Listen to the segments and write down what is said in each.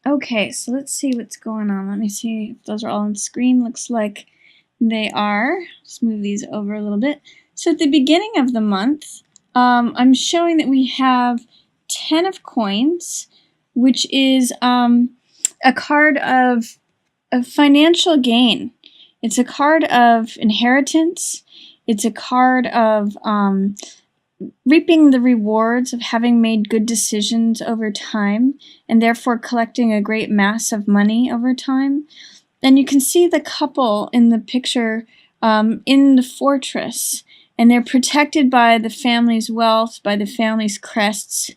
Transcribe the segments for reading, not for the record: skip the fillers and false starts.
Okay, so let's see what's going on. Let me see if those are all on screen. Looks like they are. Let's move these over a little bit. So at the beginning of the month, I'm showing that we have 10 of coins, which is a card of financial gain. It's a card of inheritance. It's a card of reaping the rewards of having made good decisions over time and therefore collecting a great mass of money over time. And you can see the couple in the picture in the fortress, and they're protected by the family's wealth, by the family's crests,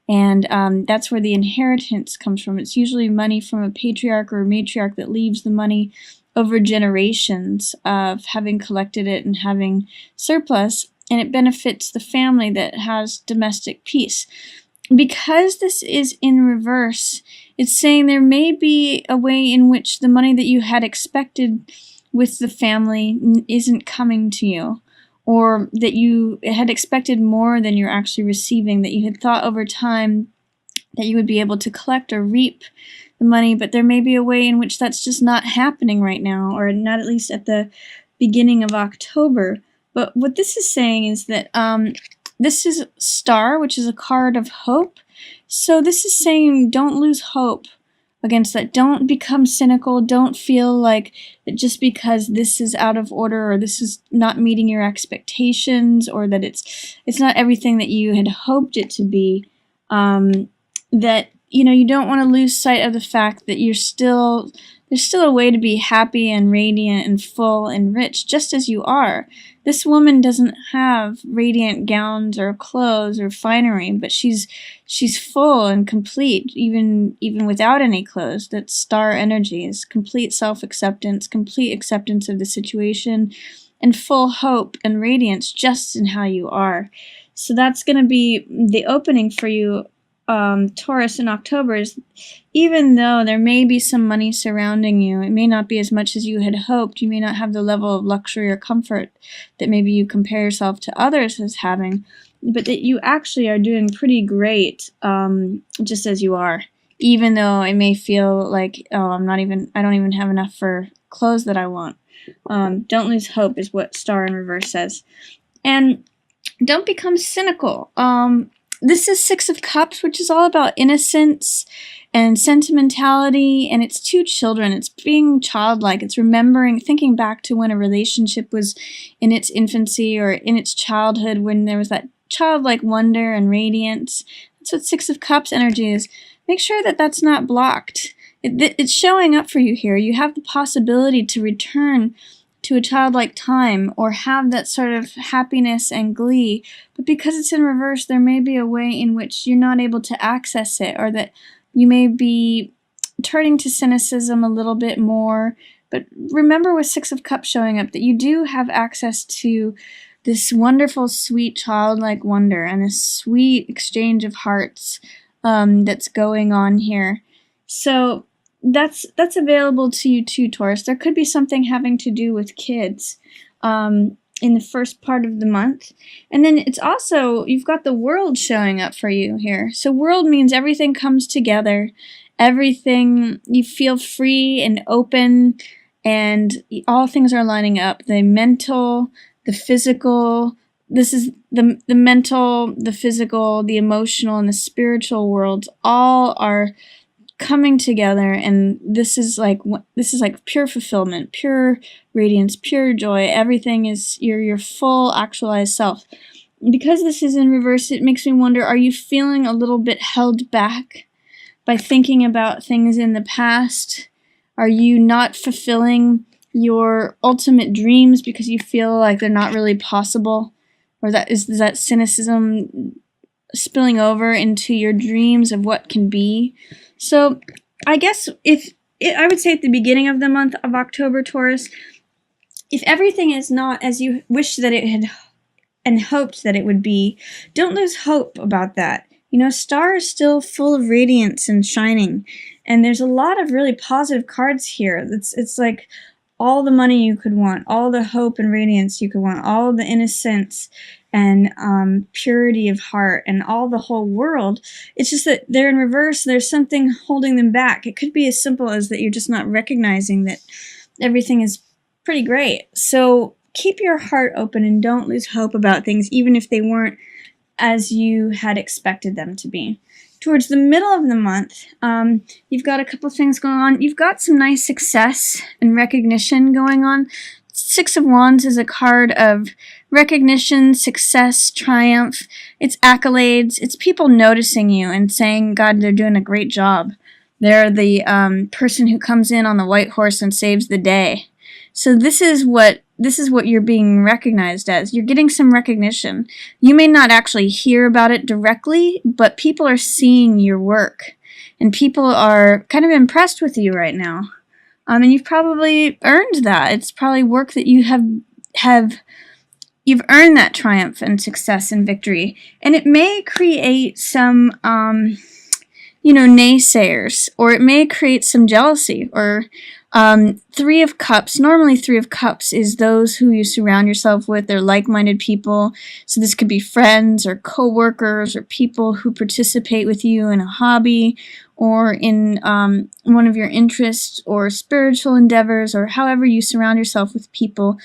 and that's where the inheritance comes from. It's usually money from a patriarch or a matriarch that leaves the money over generations of having collected it and having surplus, and it benefits the family that has domestic peace. Because this is in reverse, it's saying there may be a way in which the money that you had expected with the family isn't coming to you, or that you had expected more than you're actually receiving, that you had thought over time that you would be able to collect or reap the money, but there may be a way in which that's just not happening right now, or not at least at the beginning of October. But what this is saying is that this is Star, which is a card of hope. So this is saying don't lose hope against that. Don't become cynical. Don't feel like that just because this is out of order or this is not meeting your expectations or that it's not everything that you had hoped it to be. That you don't want to lose sight of the fact that there's still a way to be happy and radiant and full and rich just as you are. This woman doesn't have radiant gowns or clothes or finery, but she's full and complete even without any clothes. That Star energy is complete self-acceptance, complete acceptance of the situation, and full hope and radiance just in how you are. So that's going to be the opening for you, Taurus, in October. Is even though there may be some money surrounding you, it may not be as much as you had hoped. You may not have the level of luxury or comfort that maybe you compare yourself to others as having, but that you actually are doing pretty great, just as you are. Even though it may feel like, oh, I don't even have enough for clothes that I want. Don't lose hope is what Star in reverse says. And don't become cynical. This is Six of Cups, which is all about innocence and sentimentality, and it's two children. It's being childlike. It's remembering, thinking back to when a relationship was in its infancy or in its childhood, when there was that childlike wonder and radiance. That's what Six of Cups energy is. Make sure that that's not blocked. It's showing up for you here. You have the possibility to return to a childlike time or have that sort of happiness and glee, but because it's in reverse, there may be a way in which you're not able to access it, or that you may be turning to cynicism a little bit more. But remember, with Six of Cups showing up, that you do have access to this wonderful, sweet, childlike wonder and this sweet exchange of hearts that's going on here. So that's available to you too, Taurus. There could be something having to do with kids in the first part of the month. And then it's also, you've got the World showing up for you here. So World means everything comes together. Everything, you feel free and open, and all things are lining up. The mental, the physical, this is the mental, the physical, the emotional, and the spiritual worlds all are coming together, and this is like pure fulfillment, pure radiance, pure joy. Everything is your full actualized self. Because this is in reverse, it makes me wonder, are you feeling a little bit held back by thinking about things in the past? Are you not fulfilling your ultimate dreams because you feel like they're not really possible? Or is that cynicism spilling over into your dreams of what can be? So I guess I would say at the beginning of the month of October, Taurus, if everything is not as you wish that it had and hoped that it would be, don't lose hope about that. Star is still full of radiance and shining, and there's a lot of really positive cards here. It's like all the money you could want, all the hope and radiance you could want, all the innocence and purity of heart and all the whole world. It's just that they're in reverse. There's something holding them back. It could be as simple as that you're just not recognizing that everything is pretty great. So keep your heart open and don't lose hope about things, even if they weren't as you had expected them to be. Towards the middle of the month, you've got a couple things going on. You've got some nice success and recognition going on. Six of Wands is a card of recognition, success, triumph. It's accolades. It's people noticing you and saying, God, they're doing a great job. They're the person who comes in on the white horse and saves the day. So this is what you're being recognized as. You're getting some recognition. You may not actually hear about it directly, but people are seeing your work, and people are kind of impressed with you right now. And you've probably earned that. It's probably work that you you've earned that triumph and success and victory. And it may create some naysayers, or it may create some jealousy, or Three of Cups. Normally, Three of Cups is those who you surround yourself with. They're like-minded people. So this could be friends or co-workers or people who participate with you in a hobby or in one of your interests or spiritual endeavors, or however you surround yourself with people.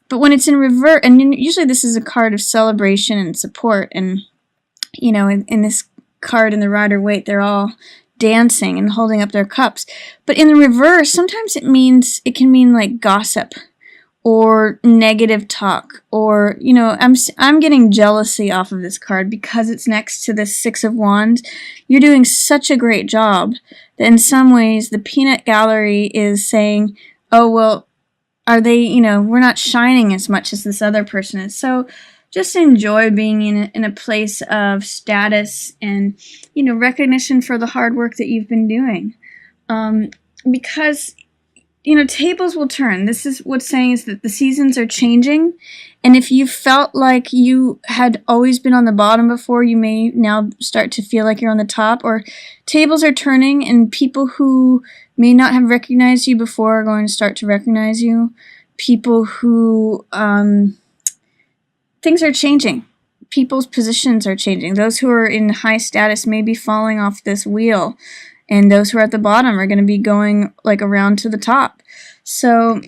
But when it's in reverse, and usually this is a card of celebration and support, and in this card in the Rider-Waite, they're all dancing and holding up their cups. But in the reverse, sometimes it can mean like gossip or negative talk, or I'm getting jealousy off of this card because it's next to the Six of Wands. You're doing such a great job that in some ways the peanut gallery is saying, oh well, are they, we're not shining as much as this other person is. So just enjoy being in a place of status and, recognition for the hard work that you've been doing. Because, tables will turn. This is what's saying is that the seasons are changing. And if you felt like you had always been on the bottom before, you may now start to feel like you're on the top. Or tables are turning, and people who may not have recognized you before are going to start to recognize you. People who... things are changing. People's positions are changing. Those who are in high status may be falling off this wheel, and those who are at the bottom are going to be going like around to the top. So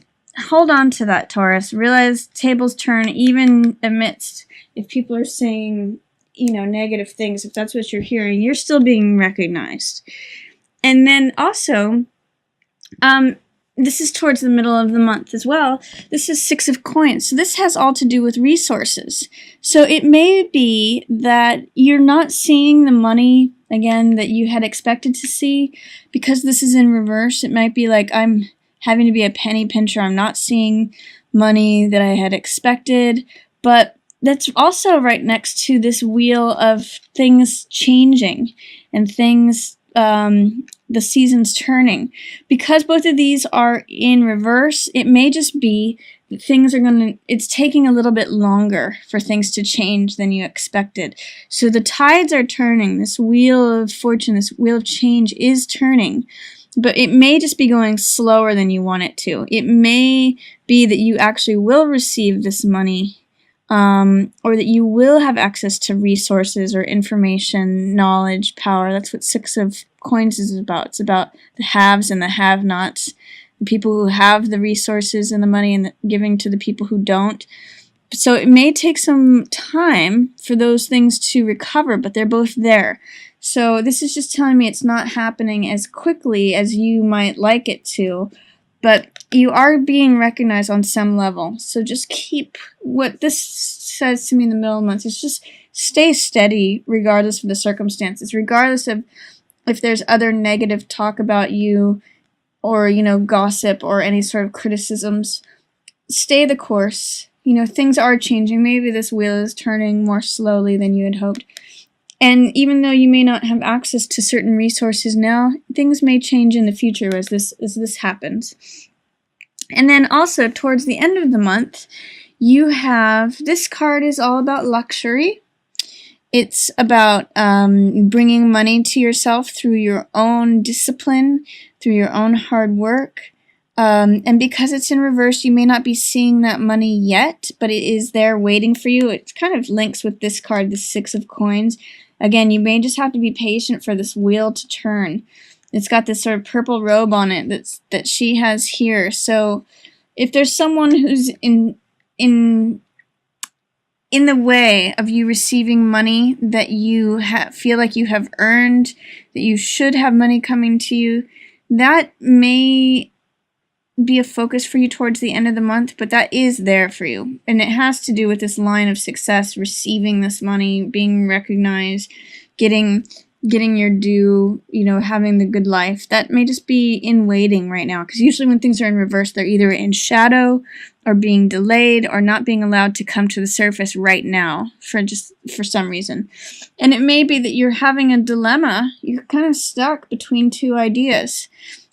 hold on to that, Taurus. Realize tables turn even amidst, if people are saying, negative things, if that's what you're hearing, you're still being recognized. And then also, this is towards the middle of the month as well. This is Six of Coins. So this has all to do with resources. So it may be that you're not seeing the money, again, that you had expected to see. Because this is in reverse, it might be like I'm having to be a penny pincher. I'm not seeing money that I had expected. But that's also right next to this wheel of things changing and things... the seasons turning. Because both of these are in reverse, it may just be that it's taking a little bit longer for things to change than you expected. So the tides are turning. This wheel of fortune, this wheel of change is turning. But it may just be going slower than you want it to. It may be that you actually will receive this money, or that you will have access to resources or information, knowledge, power. That's what Six of Coins is about. It's about the haves and the have-nots, the people who have the resources and the money, and giving to the people who don't. So it may take some time for those things to recover, but they're both there. So this is just telling me it's not happening as quickly as you might like it to, but you are being recognized on some level. So just keep, what this says to me in the middle of the month is just stay steady regardless of the circumstances, regardless of if there's other negative talk about you or, gossip or any sort of criticisms. Stay the course. Things are changing. Maybe this wheel is turning more slowly than you had hoped. And even though you may not have access to certain resources now, things may change in the future as this happens. And then also, towards the end of the month, you have, this card is all about luxury. It's about bringing money to yourself through your own discipline, through your own hard work. And because it's in reverse, you may not be seeing that money yet, but it is there waiting for you. It kind of links with this card, the Six of Coins. Again, you may just have to be patient for this wheel to turn. It's got this sort of purple robe on it that she has here. So if there's someone who's in the way of you receiving money that you feel like you have earned, that you should have money coming to you, that may be a focus for you towards the end of the month, but that is there for you. And it has to do with this line of success, receiving this money, being recognized, getting your due, having the good life. That may just be in waiting right now, because usually when things are in reverse, they're either in shadow or being delayed or not being allowed to come to the surface right now for some reason. And it may be that you're having a dilemma. You're kind of stuck between two ideas.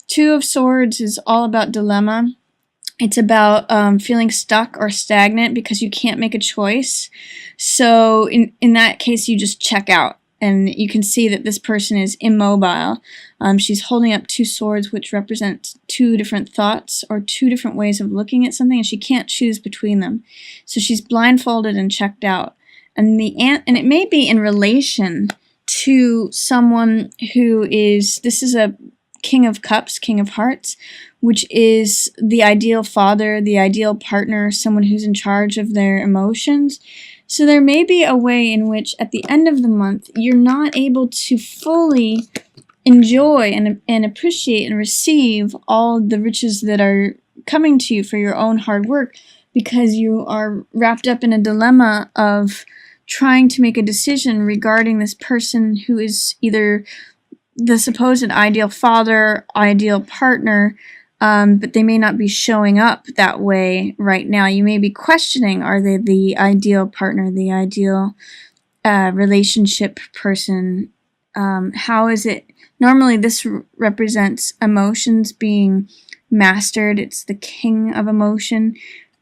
Two of Swords is all about dilemma. It's about feeling stuck or stagnant because you can't make a choice. So in that case, you just check out. And you can see that this person is immobile. She's holding up two swords, which represent two different thoughts or two different ways of looking at something, and she can't choose between them. So she's blindfolded and checked out. And it may be in relation to someone who is, this is a King of Cups, King of Hearts, which is the ideal father, the ideal partner, someone who's in charge of their emotions. So there may be a way in which at the end of the month, you're not able to fully enjoy and appreciate and receive all the riches that are coming to you for your own hard work, because you are wrapped up in a dilemma of trying to make a decision regarding this person who is either the supposed ideal father, ideal partner, but they may not be showing up that way right now. You may be questioning, are they the ideal partner, the ideal relationship person? How is it? Normally this represents emotions being mastered. It's the king of emotion.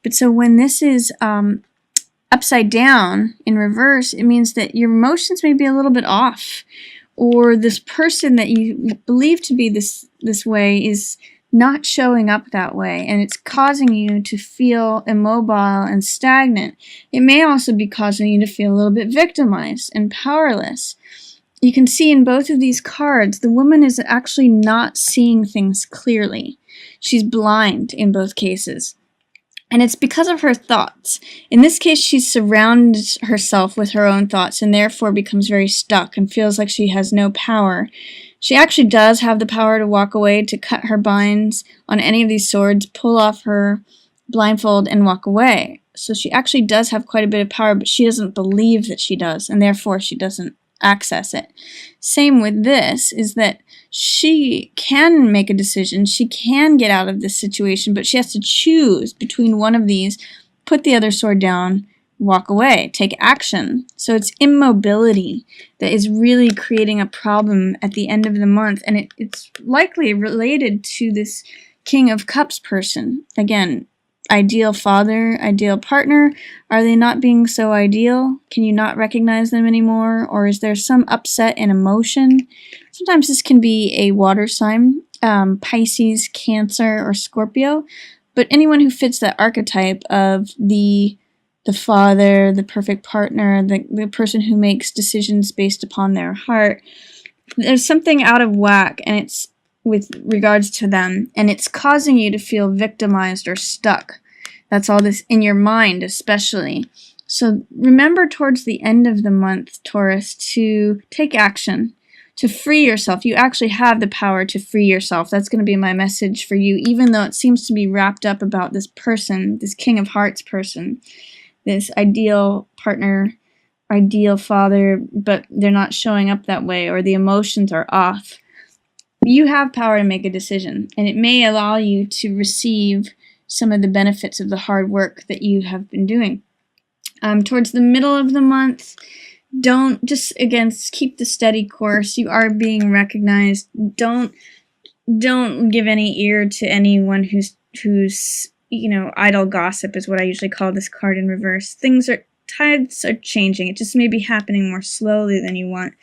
But so when this is upside down in reverse, it means that your emotions may be a little bit off. Or this person that you believe to be this way is not showing up that way, and it's causing you to feel immobile and stagnant. It may also be causing you to feel a little bit victimized and powerless. You can see in both of these cards, the woman is actually not seeing things clearly. She's blind in both cases. And it's because of her thoughts. In this case, she surrounds herself with her own thoughts and therefore becomes very stuck and feels like she has no power. She actually does have the power to walk away, to cut her binds on any of these swords, pull off her blindfold, and walk away. So she actually does have quite a bit of power, but she doesn't believe that she does, and therefore she doesn't access it. Same with this, is that she can make a decision, she can get out of this situation, but she has to choose between one of these, put the other sword down, walk away, take action. So it's immobility that is really creating a problem at the end of the month, and it's likely related to this King of Cups person. Again, ideal father, ideal partner. Are they not being so ideal? Can you not recognize them anymore? Or is there some upset in emotion? Sometimes this can be a water sign, Pisces, Cancer, or Scorpio. But anyone who fits that archetype of the father, the perfect partner, the person who makes decisions based upon their heart, there's something out of whack, and it's with regards to them, and it's causing you to feel victimized or stuck. That's all this in your mind, especially. So remember towards the end of the month, Taurus, to take action, to free yourself. You actually have the power to free yourself. That's going to be my message for you, even though it seems to be wrapped up about this person, this King of Hearts person, this ideal partner, ideal father, but they're not showing up that way, or the emotions are off. You have power to make a decision, and it may allow you to receive some of the benefits of the hard work that you have been doing. Towards the middle of the month, again, keep the steady course. You are being recognized. Don't give any ear to anyone who's idle gossip is what I usually call this card in reverse. Tides are changing. It just may be happening more slowly than you want.